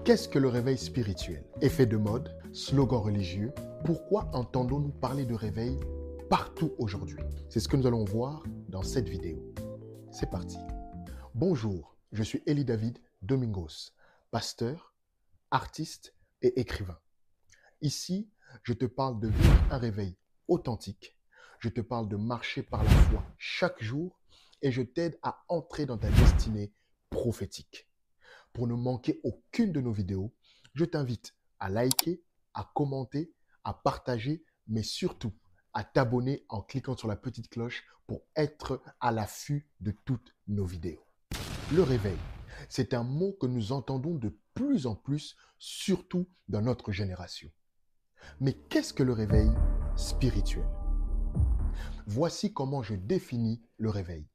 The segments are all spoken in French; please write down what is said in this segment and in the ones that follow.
Qu'est-ce que le réveil spirituel? Effet de mode, slogan religieux, pourquoi entendons-nous parler de réveil partout aujourd'hui? C'est ce que nous allons voir dans cette vidéo. C'est parti. Bonjour, je suis Elie David Domingos, pasteur, artiste et écrivain. Ici, je te parle de vivre un réveil authentique, je te parle de marcher par la foi chaque jour et je t'aide à entrer dans ta destinée prophétique. Pour ne manquer aucune de nos vidéos, je t'invite à liker, à commenter, à partager, mais surtout à t'abonner en cliquant sur la petite cloche pour être à l'affût de toutes nos vidéos. Le réveil, c'est un mot que nous entendons de plus en plus, surtout dans notre génération. Mais qu'est-ce que le réveil spirituel? Voici comment je définis le réveil.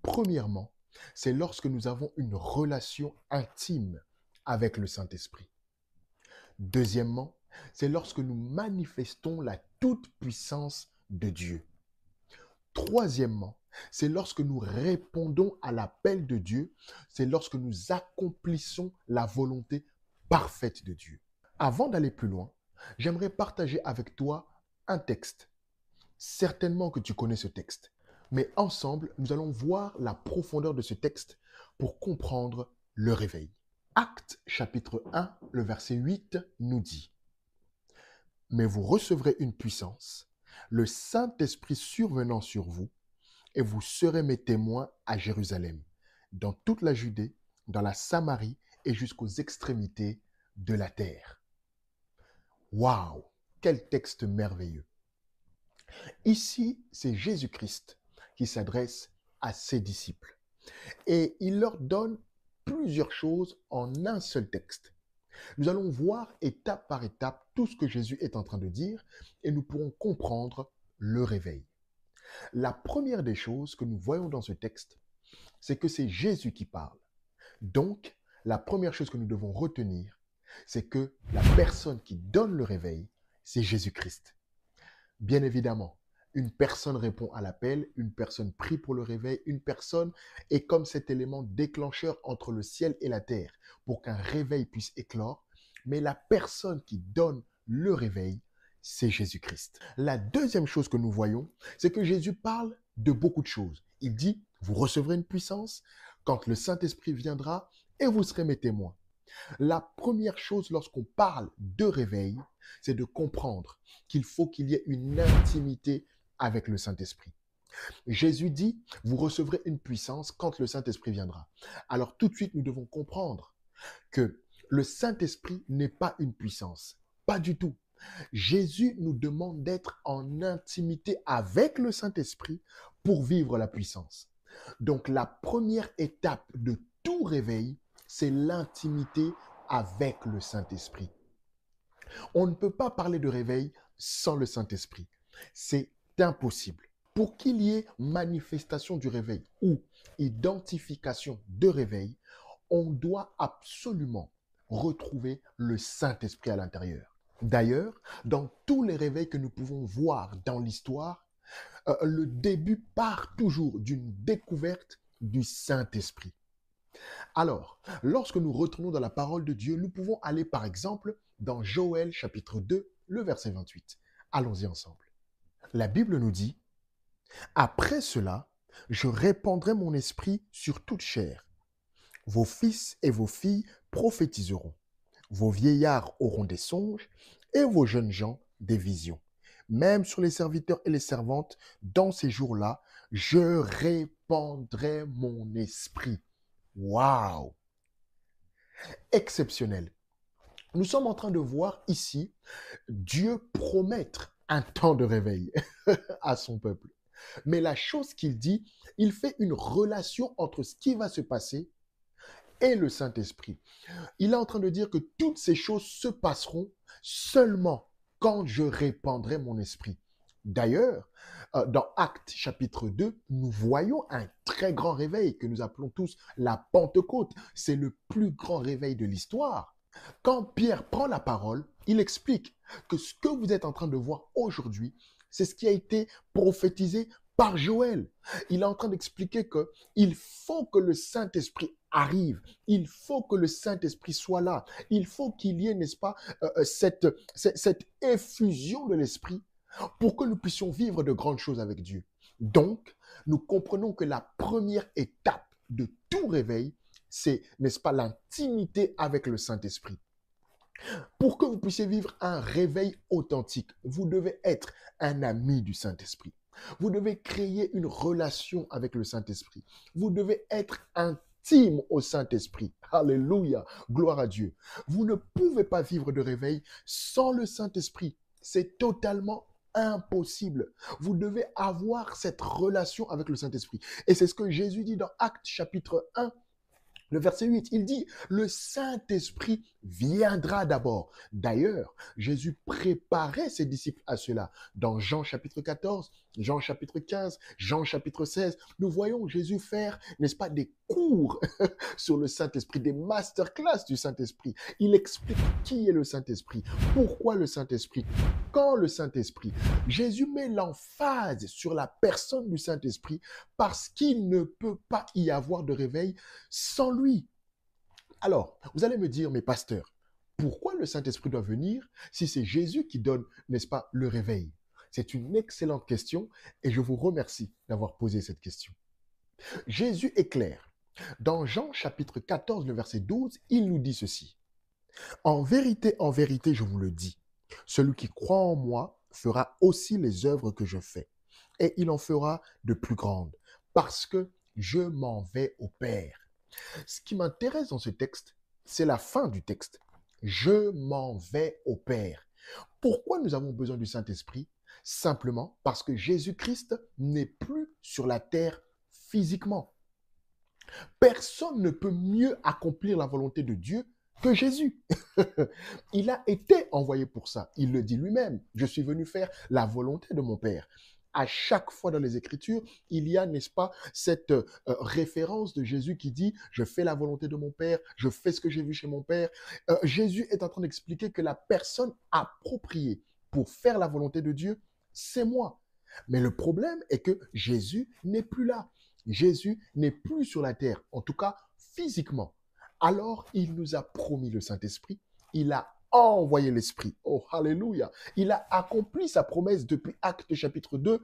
Premièrement, c'est lorsque nous avons une relation intime avec le Saint-Esprit. Deuxièmement, c'est lorsque nous manifestons la toute-puissance de Dieu. Troisièmement, c'est lorsque nous répondons à l'appel de Dieu, c'est lorsque nous accomplissons la volonté parfaite de Dieu. Avant d'aller plus loin, j'aimerais partager avec toi un texte. Certainement que tu connais ce texte. Mais ensemble, nous allons voir la profondeur de ce texte pour comprendre le réveil. Actes chapitre 1, le verset 8 nous dit « Mais vous recevrez une puissance, le Saint-Esprit survenant sur vous, et vous serez mes témoins à Jérusalem, dans toute la Judée, dans la Samarie et jusqu'aux extrémités de la terre. » Waouh! Quel texte merveilleux! Ici, c'est Jésus-Christ qui s'adresse à ses disciples. Et il leur donne plusieurs choses en un seul texte. Nous allons voir étape par étape tout ce que Jésus est en train de dire et nous pourrons comprendre le réveil. La première des choses que nous voyons dans ce texte, c'est que c'est Jésus qui parle. Donc, la première chose que nous devons retenir, c'est que la personne qui donne le réveil, c'est Jésus-Christ. Bien évidemment, une personne répond à l'appel, une personne prie pour le réveil, une personne est comme cet élément déclencheur entre le ciel et la terre pour qu'un réveil puisse éclore. Mais la personne qui donne le réveil, c'est Jésus-Christ. La deuxième chose que nous voyons, c'est que Jésus parle de beaucoup de choses. Il dit, vous recevrez une puissance quand le Saint-Esprit viendra et vous serez mes témoins. La première chose lorsqu'on parle de réveil, c'est de comprendre qu'il faut qu'il y ait une intimité avec le Saint-Esprit. Jésus dit, vous recevrez une puissance quand le Saint-Esprit viendra. Alors tout de suite, nous devons comprendre que le Saint-Esprit n'est pas une puissance. Pas du tout. Jésus nous demande d'être en intimité avec le Saint-Esprit pour vivre la puissance. Donc la première étape de tout réveil, c'est l'intimité avec le Saint-Esprit. On ne peut pas parler de réveil sans le Saint-Esprit. C'est impossible. Pour qu'il y ait manifestation du réveil ou identification de réveil, on doit absolument retrouver le Saint-Esprit à l'intérieur. D'ailleurs, dans tous les réveils que nous pouvons voir dans l'histoire, le début part toujours d'une découverte du Saint-Esprit. Alors, lorsque nous retournons dans la parole de Dieu, nous pouvons aller par exemple dans Joël chapitre 2, le verset 28. Allons-y ensemble. La Bible nous dit « Après cela, je répandrai mon esprit sur toute chair. Vos fils et vos filles prophétiseront. Vos vieillards auront des songes et vos jeunes gens des visions. Même sur les serviteurs et les servantes, dans ces jours-là, je répandrai mon esprit. » Waouh! Exceptionnel. Nous sommes en train de voir ici Dieu promettre un temps de réveil à son peuple. Mais la chose qu'il dit, il fait une relation entre ce qui va se passer et le Saint-Esprit. Il est en train de dire que toutes ces choses se passeront seulement quand je répandrai mon esprit. D'ailleurs, dans Actes chapitre 2, nous voyons un très grand réveil que nous appelons tous la Pentecôte. C'est le plus grand réveil de l'histoire. Quand Pierre prend la parole, il explique que ce que vous êtes en train de voir aujourd'hui, c'est ce qui a été prophétisé par Joël. Il est en train d'expliquer qu'il faut que le Saint-Esprit arrive. Il faut que le Saint-Esprit soit là. Il faut qu'il y ait, n'est-ce pas, cette effusion de l'Esprit pour que nous puissions vivre de grandes choses avec Dieu. Donc, nous comprenons que la première étape de tout réveil, c'est, n'est-ce pas, l'intimité avec le Saint-Esprit. Pour que vous puissiez vivre un réveil authentique, vous devez être un ami du Saint-Esprit. Vous devez créer une relation avec le Saint-Esprit. Vous devez être intime au Saint-Esprit. Alléluia, gloire à Dieu. Vous ne pouvez pas vivre de réveil sans le Saint-Esprit. C'est totalement impossible. Vous devez avoir cette relation avec le Saint-Esprit. Et c'est ce que Jésus dit dans Actes chapitre 1, le verset 8, il dit, le Saint-Esprit viendra d'abord. D'ailleurs, Jésus préparait ses disciples à cela. Dans Jean chapitre 14, Jean chapitre 15, Jean chapitre 16, nous voyons Jésus faire, n'est-ce pas, des cours sur le Saint-Esprit, des masterclass du Saint-Esprit. Il explique qui est le Saint-Esprit, pourquoi le Saint-Esprit, quand le Saint-Esprit. Jésus met l'emphase sur la personne du Saint-Esprit parce qu'il ne peut pas y avoir de réveil sans lui. Alors, vous allez me dire, mais pasteur, pourquoi le Saint-Esprit doit venir si c'est Jésus qui donne, n'est-ce pas, le réveil? C'est une excellente question et je vous remercie d'avoir posé cette question. Jésus est clair. Dans Jean chapitre 14, le verset 12, il nous dit ceci. En vérité, je vous le dis, celui qui croit en moi fera aussi les œuvres que je fais, et il en fera de plus grandes, parce que je m'en vais au Père. Ce qui m'intéresse dans ce texte, c'est la fin du texte. Je m'en vais au Père. Pourquoi nous avons besoin du Saint-Esprit? Simplement parce que Jésus-Christ n'est plus sur la terre physiquement. Personne ne peut mieux accomplir la volonté de Dieu que Jésus. Il a été envoyé pour ça. Il le dit lui-même. Je suis venu faire la volonté de mon Père. À chaque fois dans les Écritures, il y a, n'est-ce pas, cette référence de Jésus qui dit « Je fais la volonté de mon Père, je fais ce que j'ai vu chez mon Père ». Jésus est en train d'expliquer que la personne appropriée pour faire la volonté de Dieu, c'est moi. Mais le problème est que Jésus n'est plus là. Jésus n'est plus sur la terre, en tout cas physiquement. Alors, il nous a promis le Saint-Esprit. Il a envoyé l'Esprit. Oh, alléluia. Il a accompli sa promesse depuis Actes chapitre 2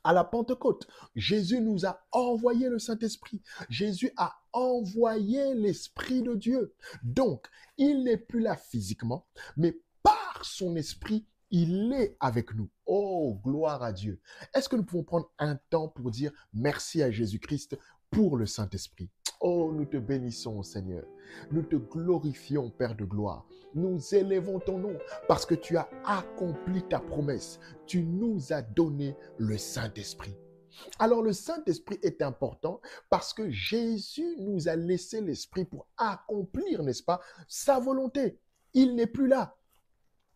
à la Pentecôte. Jésus nous a envoyé le Saint-Esprit. Jésus a envoyé l'Esprit de Dieu. Donc, il n'est plus là physiquement, mais par son Esprit, il est avec nous. Oh, gloire à Dieu. Est-ce que nous pouvons prendre un temps pour dire merci à Jésus-Christ pour le Saint-Esprit? Oh, nous te bénissons, Seigneur. Nous te glorifions, Père de gloire. Nous élevons ton nom parce que tu as accompli ta promesse. Tu nous as donné le Saint-Esprit. Alors, le Saint-Esprit est important parce que Jésus nous a laissé l'Esprit pour accomplir, n'est-ce pas, sa volonté. Il n'est plus là.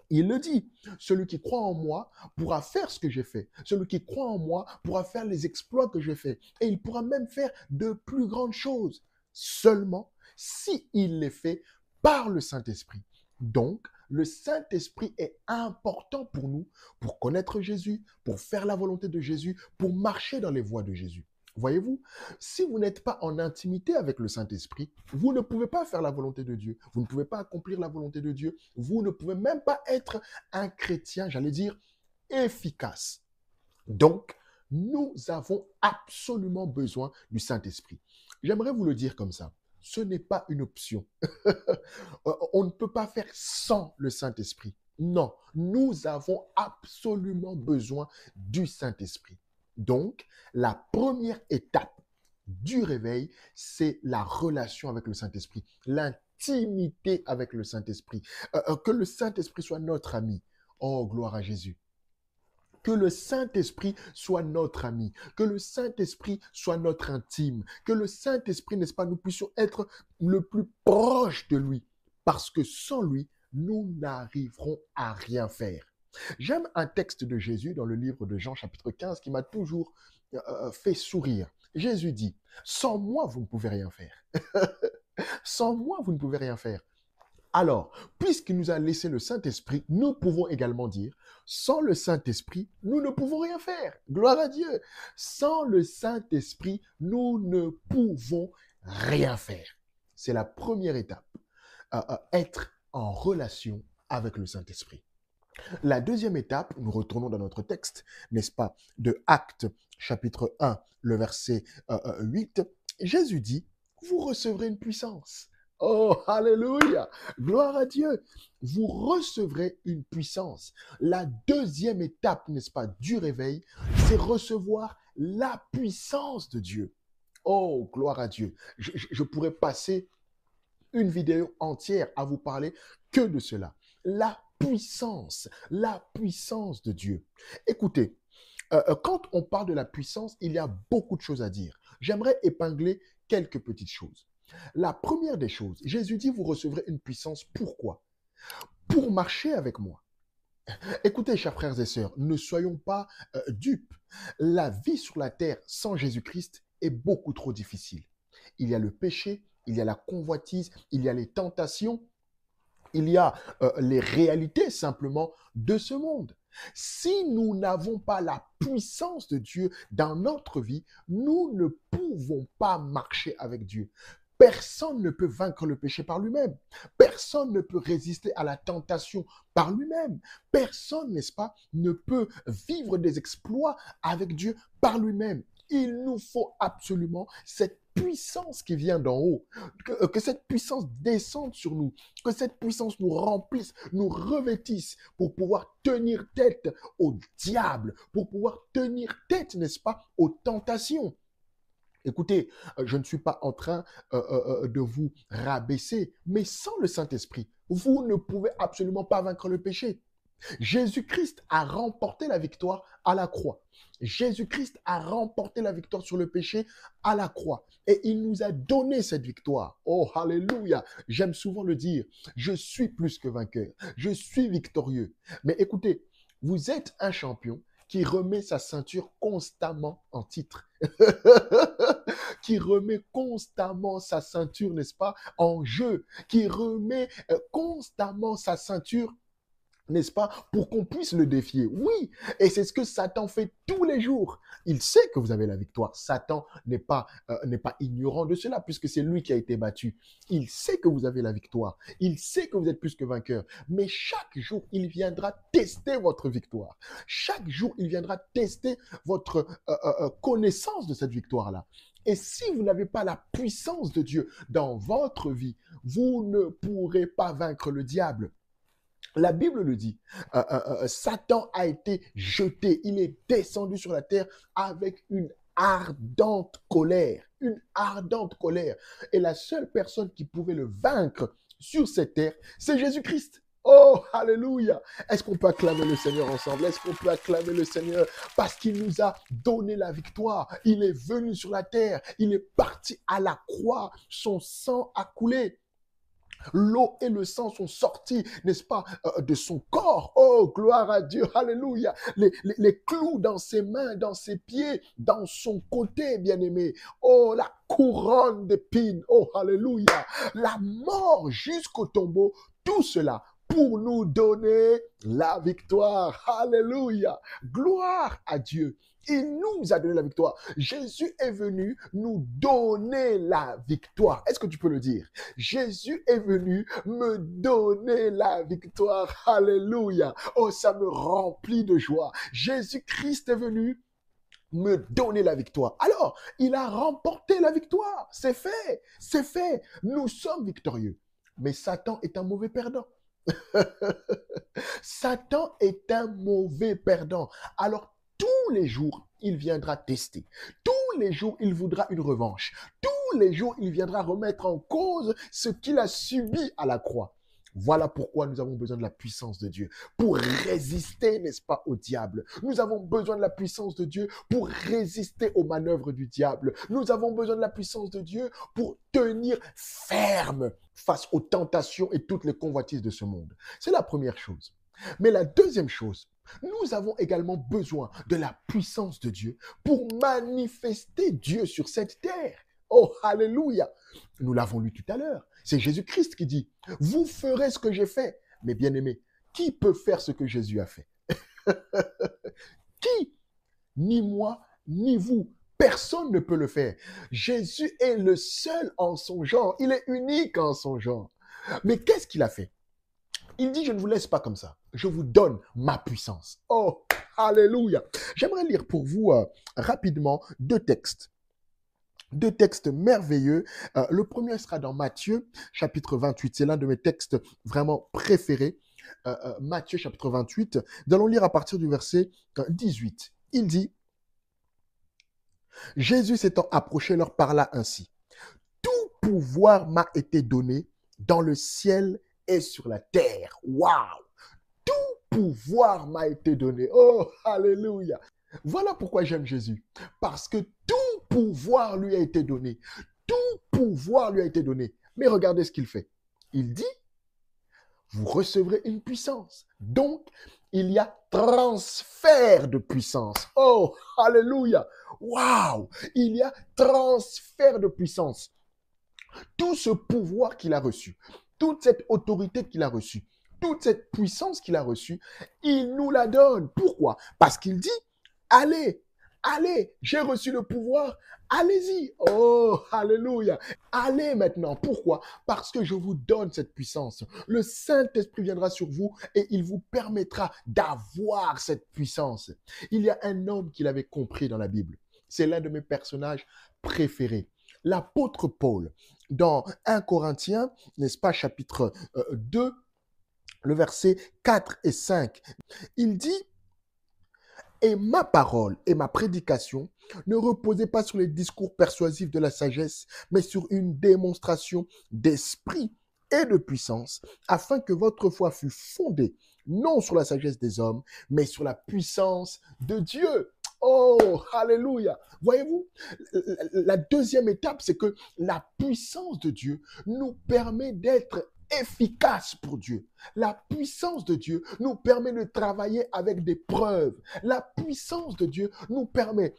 Il le dit, celui qui croit en moi pourra faire ce que j'ai fait. Celui qui croit en moi pourra faire les exploits que j'ai faits. Et il pourra même faire de plus grandes choses. Seulement si il les fait par le Saint-Esprit. Donc, le Saint-Esprit est important pour nous, pour connaître Jésus, pour faire la volonté de Jésus, pour marcher dans les voies de Jésus. Voyez-vous, si vous n'êtes pas en intimité avec le Saint-Esprit, vous ne pouvez pas faire la volonté de Dieu. Vous ne pouvez pas accomplir la volonté de Dieu. Vous ne pouvez même pas être un chrétien, j'allais dire, efficace. Donc, nous avons absolument besoin du Saint-Esprit. J'aimerais vous le dire comme ça. Ce n'est pas une option. On ne peut pas faire sans le Saint-Esprit. Non, nous avons absolument besoin du Saint-Esprit. Donc, la première étape du réveil, c'est la relation avec le Saint-Esprit, l'intimité avec le Saint-Esprit. Que le Saint-Esprit soit notre ami. Oh, gloire à Jésus. Que le Saint-Esprit soit notre ami, que le Saint-Esprit soit notre intime, que le Saint-Esprit, n'est-ce pas, nous puissions être le plus proche de lui, parce que sans lui, nous n'arriverons à rien faire. J'aime un texte de Jésus dans le livre de Jean chapitre 15 qui m'a toujours fait sourire. Jésus dit, sans moi, vous ne pouvez rien faire. Sans moi, vous ne pouvez rien faire. Alors, puisqu'il nous a laissé le Saint-Esprit, nous pouvons également dire, sans le Saint-Esprit, nous ne pouvons rien faire. Gloire à Dieu. Sans le Saint-Esprit, nous ne pouvons rien faire. C'est la première étape, être en relation avec le Saint-Esprit. La deuxième étape, nous retournons dans notre texte, n'est-ce pas, de Actes chapitre 1, le verset 8, Jésus dit, vous recevrez une puissance. Oh, alléluia, gloire à Dieu. Vous recevrez une puissance. La deuxième étape, n'est-ce pas, du réveil, c'est recevoir la puissance de Dieu. Oh, gloire à Dieu. Je pourrais passer une vidéo entière à vous parler que de cela. La puissance de Dieu. Écoutez, quand on parle de la puissance, il y a beaucoup de choses à dire. J'aimerais épingler quelques petites choses. La première des choses, Jésus dit, vous recevrez une puissance. Pourquoi? Pour marcher avec moi. Écoutez, chers frères et sœurs, ne soyons pas dupes. La vie sur la terre sans Jésus-Christ est beaucoup trop difficile. Il y a le péché, il y a la convoitise, il y a les tentations, il y a les réalités simplement de ce monde. Si nous n'avons pas la puissance de Dieu dans notre vie, nous ne pouvons pas marcher avec Dieu. Personne ne peut vaincre le péché par lui-même. Personne ne peut résister à la tentation par lui-même. Personne, n'est-ce pas, ne peut vivre des exploits avec Dieu par lui-même. Il nous faut absolument cette puissance qui vient d'en haut, que cette puissance descende sur nous, que cette puissance nous remplisse, nous revêtisse pour pouvoir tenir tête au diable, pour pouvoir tenir tête, n'est-ce pas, aux tentations. Écoutez, je ne suis pas en train de vous rabaisser, mais sans le Saint-Esprit, vous ne pouvez absolument pas vaincre le péché. Jésus-Christ a remporté la victoire à la croix. Jésus-Christ a remporté la victoire sur le péché à la croix. Et il nous a donné cette victoire. Oh, alléluia. J'aime souvent le dire. Je suis plus que vainqueur. Je suis victorieux. Mais écoutez, vous êtes un champion qui remet sa ceinture constamment en titre. Qui remet constamment sa ceinture, n'est-ce pas, en jeu. Qui remet constamment sa ceinture, n'est-ce pas, pour qu'on puisse le défier. Oui, et c'est ce que Satan fait tous les jours. Il sait que vous avez la victoire. Satan n'est pas ignorant de cela, puisque c'est lui qui a été battu. Il sait que vous avez la victoire. Il sait que vous êtes plus que vainqueur. Mais chaque jour, il viendra tester votre victoire. Chaque jour, il viendra tester votre connaissance de cette victoire-là. Et si vous n'avez pas la puissance de Dieu dans votre vie, vous ne pourrez pas vaincre le diable. La Bible le dit, Satan a été jeté, il est descendu sur la terre avec une ardente colère, Et la seule personne qui pouvait le vaincre sur cette terre, c'est Jésus-Christ. Oh, alléluia! Est-ce qu'on peut acclamer le Seigneur ensemble? Est-ce qu'on peut acclamer le Seigneur parce qu'il nous a donné la victoire? Il est venu sur la terre, il est parti à la croix, son sang a coulé. L'eau et le sang sont sortis, n'est-ce pas, de son corps. Oh, gloire à Dieu, alléluia. Les clous dans ses mains, dans ses pieds, dans son côté, bien-aimé. Oh, la couronne d'épines. Oh, alléluia. La mort jusqu'au tombeau, tout cela pour nous donner la victoire. Alléluia. Gloire à Dieu. Il nous a donné la victoire. Jésus est venu nous donner la victoire. Est-ce que tu peux le dire? Jésus est venu me donner la victoire. Alléluia. Oh, ça me remplit de joie. Jésus-Christ est venu me donner la victoire. Alors, il a remporté la victoire. C'est fait. C'est fait. Nous sommes victorieux. Mais Satan est un mauvais perdant. Satan est un mauvais perdant. Alors, tous les jours, il viendra tester. Tous les jours, il voudra une revanche. Tous les jours, il viendra remettre en cause ce qu'il a subi à la croix. Voilà pourquoi nous avons besoin de la puissance de Dieu pour résister, n'est-ce pas, au diable. Nous avons besoin de la puissance de Dieu pour résister aux manœuvres du diable. Nous avons besoin de la puissance de Dieu pour tenir ferme face aux tentations et toutes les convoitises de ce monde. C'est la première chose. Mais la deuxième chose, nous avons également besoin de la puissance de Dieu pour manifester Dieu sur cette terre. Oh, alléluia. Nous l'avons lu tout à l'heure. C'est Jésus-Christ qui dit, vous ferez ce que j'ai fait. Mais bien aimé, qui peut faire ce que Jésus a fait? Qui? Ni moi, ni vous. Personne ne peut le faire. Jésus est le seul en son genre. Il est unique en son genre. Mais qu'est-ce qu'il a fait? Il dit, je ne vous laisse pas comme ça. Je vous donne ma puissance. Oh, alléluia. J'aimerais lire pour vous rapidement deux textes. Deux textes merveilleux. Le premier sera dans Matthieu, chapitre 28. C'est l'un de mes textes vraiment préférés. Matthieu, chapitre 28. Nous allons lire à partir du verset 18. Il dit, Jésus s'étant approché leur parla ainsi. Tout pouvoir m'a été donné dans le ciel et sur la terre. Waouh! Tout pouvoir m'a été donné. Oh, alléluia! Voilà pourquoi j'aime Jésus. Parce que tout pouvoir lui a été donné. Tout pouvoir lui a été donné. Mais regardez ce qu'il fait. Il dit, vous recevrez une puissance. Donc, il y a transfert de puissance. Oh, alléluia! Waouh! Il y a transfert de puissance. Tout ce pouvoir qu'il a reçu, toute cette autorité qu'il a reçue, toute cette puissance qu'il a reçue, il nous la donne. Pourquoi? Parce qu'il dit, allez, allez, j'ai reçu le pouvoir, allez-y. Oh, alléluia. Allez maintenant. Pourquoi? Parce que je vous donne cette puissance. Le Saint-Esprit viendra sur vous et il vous permettra d'avoir cette puissance. Il y a un homme qui l'avait compris dans la Bible. C'est l'un de mes personnages préférés. L'apôtre Paul, dans 1 Corinthiens, n'est-ce pas, chapitre 2, le verset 4 et 5, il dit, et ma parole et ma prédication ne reposaient pas sur les discours persuasifs de la sagesse, mais sur une démonstration d'esprit et de puissance, afin que votre foi fût fondée non sur la sagesse des hommes, mais sur la puissance de Dieu. Oh, alléluia. Voyez-vous, la deuxième étape, c'est que la puissance de Dieu nous permet d'être efficace pour Dieu. La puissance de Dieu nous permet de travailler avec des preuves. La puissance de Dieu nous permet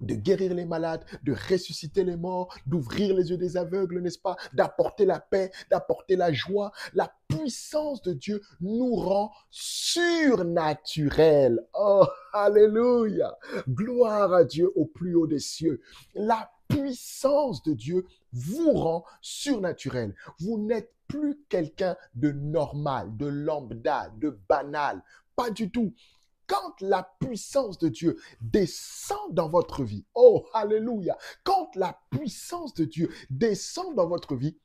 de guérir les malades, de ressusciter les morts, d'ouvrir les yeux des aveugles, n'est-ce pas? D'apporter la paix, d'apporter la joie. La puissance de Dieu nous rend surnaturels. Oh, alléluia! Gloire à Dieu au plus haut des cieux. La puissance de Dieu vous rend surnaturel. Vous n'êtes plus quelqu'un de normal, de lambda, de banal. Pas du tout. Quand la puissance de Dieu descend dans votre vie, oh, alléluia, quand la puissance de Dieu descend dans votre vie,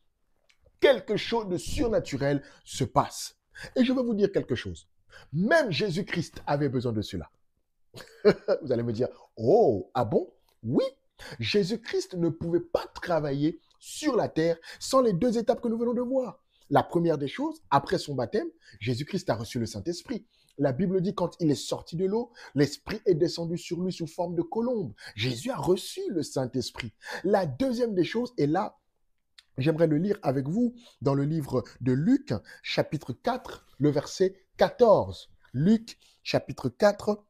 quelque chose de surnaturel se passe. Et je veux vous dire quelque chose. Même Jésus-Christ avait besoin de cela. Vous allez me dire, oh, ah bon? Oui, Jésus-Christ ne pouvait pas travailler sur la terre sans les deux étapes que nous venons de voir. La première des choses, après son baptême, Jésus-Christ a reçu le Saint-Esprit. La Bible dit quand il est sorti de l'eau, l'Esprit est descendu sur lui sous forme de colombe. Jésus a reçu le Saint-Esprit. La deuxième des choses, et là, j'aimerais le lire avec vous dans le livre de Luc, chapitre 4, le verset 14. Luc, chapitre 4,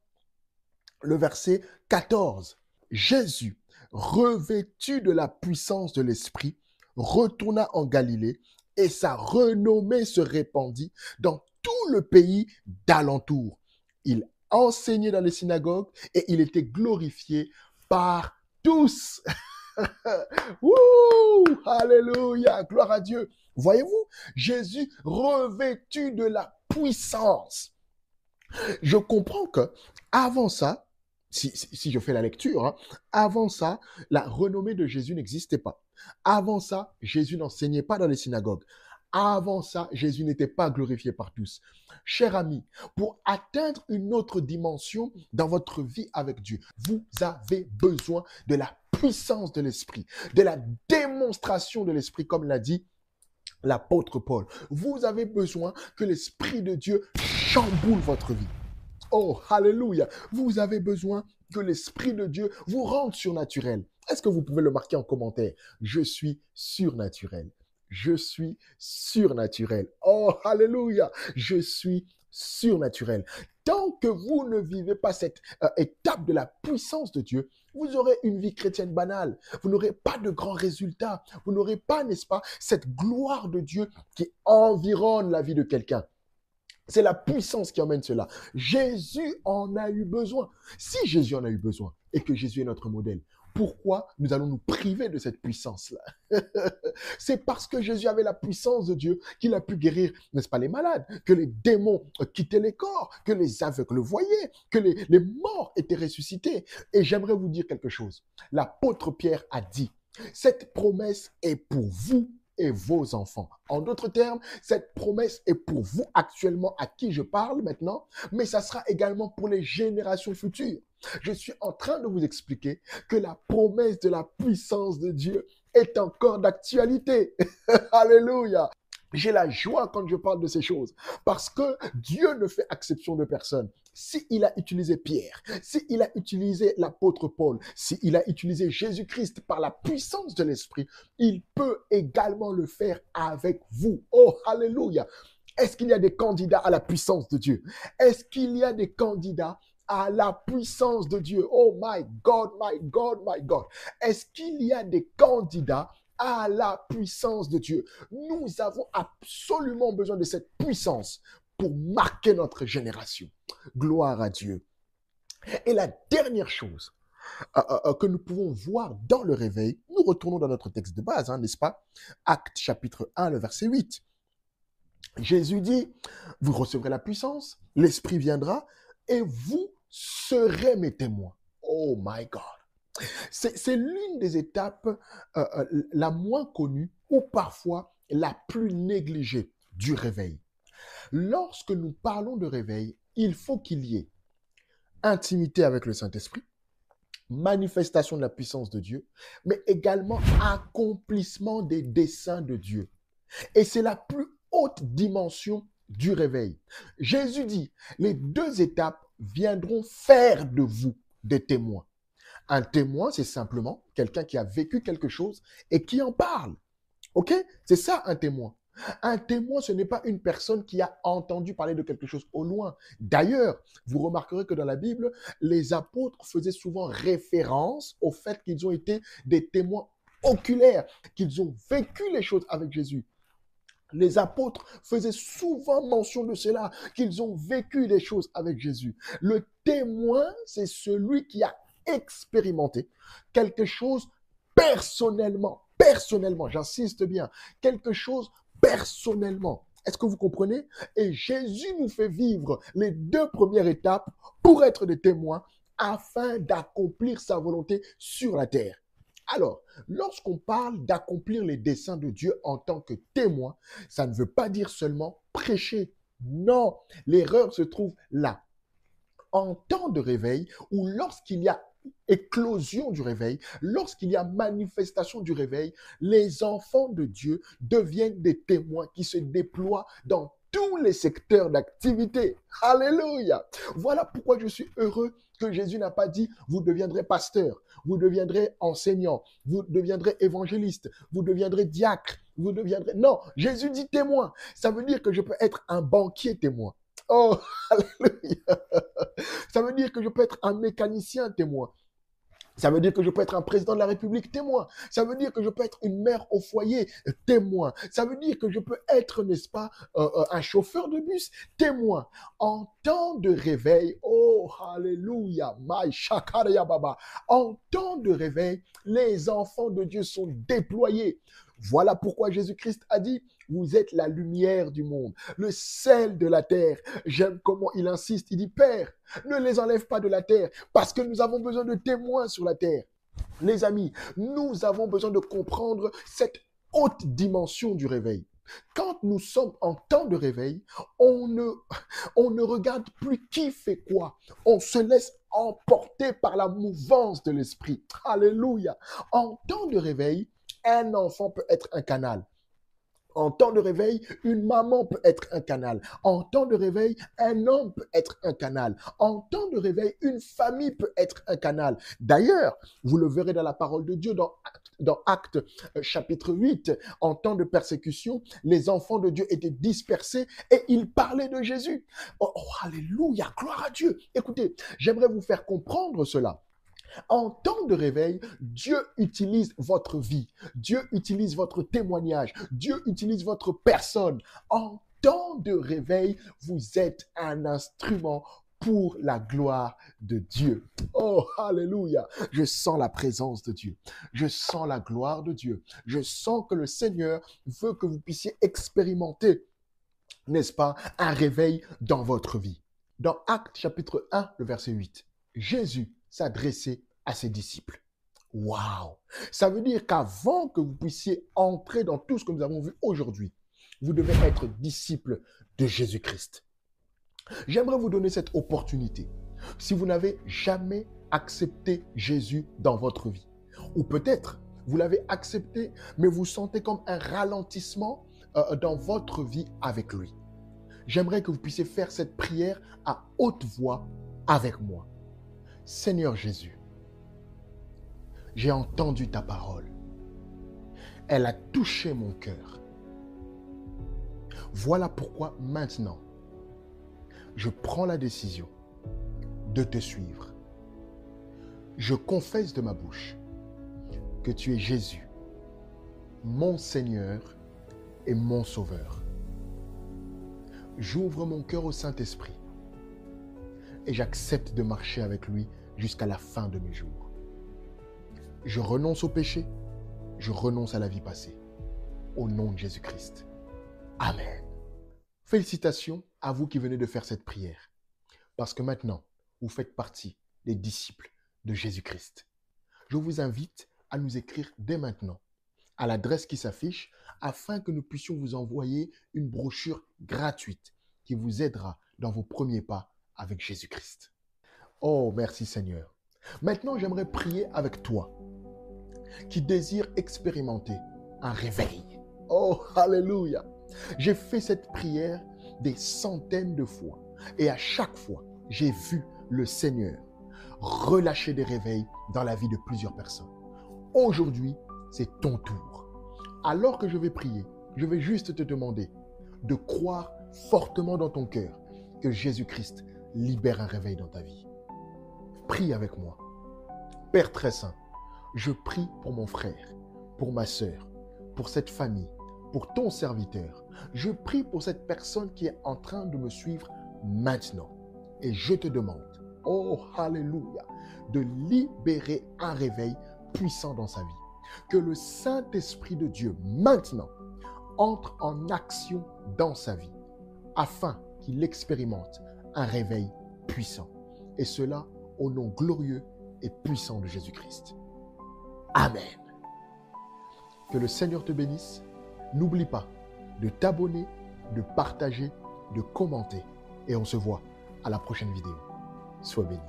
le verset 14. Jésus, revêtu de la puissance de l'Esprit, retourna en Galilée et sa renommée se répandit dans tout le pays d'alentour. Il enseignait dans les synagogues et il était glorifié par tous. Wouh! Alléluia! Gloire à Dieu! Voyez-vous, Jésus revêtu de la puissance. Je comprends que avant ça, si je fais la lecture, hein, avant ça, la renommée de Jésus n'existait pas. Avant ça, Jésus n'enseignait pas dans les synagogues. Avant ça, Jésus n'était pas glorifié par tous. Cher ami, pour atteindre une autre dimension dans votre vie avec Dieu, vous avez besoin de la puissance de l'Esprit, de la démonstration de l'Esprit, comme l'a dit l'apôtre Paul. Vous avez besoin que l'Esprit de Dieu chamboule votre vie. Oh, alléluia. Vous avez besoin que l'Esprit de Dieu vous rende surnaturel. Est-ce que vous pouvez le marquer en commentaire? Je suis surnaturel. Je suis surnaturel. Oh, alléluia. Je suis surnaturel. tant que vous ne vivez pas cette étape de la puissance de Dieu, vous aurez une vie chrétienne banale. Vous n'aurez pas de grands résultats. Vous n'aurez pas, n'est-ce pas, cette gloire de Dieu qui environne la vie de quelqu'un. C'est la puissance qui emmène cela. Jésus en a eu besoin. Si Jésus en a eu besoin et que Jésus est notre modèle, pourquoi nous allons nous priver de cette puissance-là? C'est parce que Jésus avait la puissance de Dieu qu'il a pu guérir, n'est-ce pas, les malades, que les démons quittaient les corps, que les aveugles voyaient, que les morts étaient ressuscités. Et j'aimerais vous dire quelque chose. L'apôtre Pierre a dit, cette promesse est pour vous et vos enfants. En d'autres termes, cette promesse est pour vous actuellement, à qui je parle maintenant, mais ça sera également pour les générations futures. Je suis en train de vous expliquer que la promesse de la puissance de Dieu est encore d'actualité. Alléluia. J'ai la joie quand je parle de ces choses parce que Dieu ne fait exception de personne. S'il a utilisé Pierre, s'il a utilisé l'apôtre Paul, s'il a utilisé Jésus-Christ par la puissance de l'Esprit, il peut également le faire avec vous. Oh, alléluia! Est-ce qu'il y a des candidats à la puissance de Dieu? Est-ce qu'il y a des candidats à la puissance de Dieu? Oh my God, my God, my God. Est-ce qu'il y a des candidats à la puissance de Dieu? Nous avons absolument besoin de cette puissance pour marquer notre génération. Gloire à Dieu. Et la dernière chose que nous pouvons voir dans le réveil, nous retournons dans notre texte de base, n'est-ce pas? Actes chapitre 1, le verset 8. Jésus dit, vous recevrez la puissance, l'Esprit viendra et vous serez mes témoins. Oh my God. C'est l'une des étapes la moins connue ou parfois la plus négligée du réveil. Lorsque nous parlons de réveil, il faut qu'il y ait intimité avec le Saint-Esprit, manifestation de la puissance de Dieu, mais également accomplissement des desseins de Dieu. Et c'est la plus haute dimension du réveil. Jésus dit, les deux étapes viendront faire de vous des témoins. Un témoin, c'est simplement quelqu'un qui a vécu quelque chose et qui en parle. OK? C'est ça un témoin. Un témoin, ce n'est pas une personne qui a entendu parler de quelque chose au loin. D'ailleurs, vous remarquerez que dans la Bible, les apôtres faisaient souvent référence au fait qu'ils ont été des témoins oculaires, qu'ils ont vécu les choses avec Jésus. Les apôtres faisaient souvent mention de cela, qu'ils ont vécu les choses avec Jésus. Le témoin, c'est celui qui a expérimenté quelque chose personnellement, j'insiste bien, quelque chose personnellement. Est-ce que vous comprenez? Et Jésus nous fait vivre les deux premières étapes pour être des témoins afin d'accomplir sa volonté sur la terre. Alors, lorsqu'on parle d'accomplir les desseins de Dieu en tant que témoin, ça ne veut pas dire seulement prêcher. Non, l'erreur se trouve là. En temps de réveil ou lorsqu'il y a éclosion du réveil, lorsqu'il y a manifestation du réveil, les enfants de Dieu deviennent des témoins qui se déploient dans tous les secteurs d'activité. Alléluia! Voilà pourquoi je suis heureux que Jésus n'a pas dit « vous deviendrez pasteur, vous deviendrez enseignant, vous deviendrez évangéliste, vous deviendrez diacre, vous deviendrez... » Non, Jésus dit témoin. Ça veut dire que je peux être un banquier témoin. Oh, alléluia! Ça veut dire que je peux être un mécanicien témoin. Ça veut dire que je peux être un président de la République témoin. Ça veut dire que je peux être une mère au foyer témoin. Ça veut dire que je peux être, n'est-ce pas, un chauffeur de bus témoin. En temps de réveil, oh, alléluia, my shakaraya baba. En temps de réveil, les enfants de Dieu sont déployés. Voilà pourquoi Jésus-Christ a dit, vous êtes la lumière du monde, le sel de la terre. J'aime comment il insiste. Il dit, Père, ne les enlève pas de la terre parce que nous avons besoin de témoins sur la terre. Les amis, nous avons besoin de comprendre cette haute dimension du réveil. Quand nous sommes en temps de réveil, on ne regarde plus qui fait quoi. On se laisse emporter par la mouvance de l'esprit. Alléluia. En temps de réveil, un enfant peut être un canal. En temps de réveil, une maman peut être un canal. En temps de réveil, un homme peut être un canal. En temps de réveil, une famille peut être un canal. D'ailleurs, vous le verrez dans la parole de Dieu, dans Actes chapitre 8, en temps de persécution, les enfants de Dieu étaient dispersés et ils parlaient de Jésus. Oh, alléluia, gloire à Dieu. Écoutez, j'aimerais vous faire comprendre cela. En temps de réveil, Dieu utilise votre vie. Dieu utilise votre témoignage. Dieu utilise votre personne. En temps de réveil, vous êtes un instrument pour la gloire de Dieu. Oh, alléluia. Je sens la présence de Dieu. Je sens la gloire de Dieu. Je sens que le Seigneur veut que vous puissiez expérimenter, n'est-ce pas, un réveil dans votre vie. Dans Actes chapitre 1, le verset 8, Jésus s'adressait à ses disciples. Waouh! Ça veut dire qu'avant que vous puissiez entrer dans tout ce que nous avons vu aujourd'hui, vous devez être disciple de Jésus-Christ. J'aimerais vous donner cette opportunité. Si vous n'avez jamais accepté Jésus dans votre vie, ou peut-être vous l'avez accepté, mais vous sentez comme un ralentissement dans votre vie avec lui. J'aimerais que vous puissiez faire cette prière à haute voix avec moi. Seigneur Jésus, j'ai entendu ta parole. Elle a touché mon cœur. Voilà pourquoi maintenant, je prends la décision de te suivre. Je confesse de ma bouche que tu es Jésus, mon Seigneur et mon Sauveur. J'ouvre mon cœur au Saint-Esprit et j'accepte de marcher avec lui jusqu'à la fin de mes jours. Je renonce au péché, je renonce à la vie passée. Au nom de Jésus-Christ. Amen. Félicitations à vous qui venez de faire cette prière, parce que maintenant, vous faites partie des disciples de Jésus-Christ. Je vous invite à nous écrire dès maintenant à l'adresse qui s'affiche afin que nous puissions vous envoyer une brochure gratuite qui vous aidera dans vos premiers pas avec Jésus-Christ. Oh, merci Seigneur. Maintenant, j'aimerais prier avec toi qui désire expérimenter un réveil. Oh, alléluia. J'ai fait cette prière des centaines de fois et à chaque fois, j'ai vu le Seigneur relâcher des réveils dans la vie de plusieurs personnes. Aujourd'hui, c'est ton tour. Alors que je vais prier, je vais juste te demander de croire fortement dans ton cœur que Jésus-Christ libère un réveil dans ta vie. Prie avec moi. Père très saint, je prie pour mon frère, pour ma sœur, pour cette famille, pour ton serviteur. Je prie pour cette personne qui est en train de me suivre maintenant. Et je te demande, oh alléluia, de libérer un réveil puissant dans sa vie. Que le Saint-Esprit de Dieu, maintenant, entre en action dans sa vie, afin qu'il expérimente un réveil puissant. Et cela au nom glorieux et puissant de Jésus-Christ. Amen. Que le Seigneur te bénisse. N'oublie pas de t'abonner, de partager, de commenter. Et on se voit à la prochaine vidéo. Sois béni.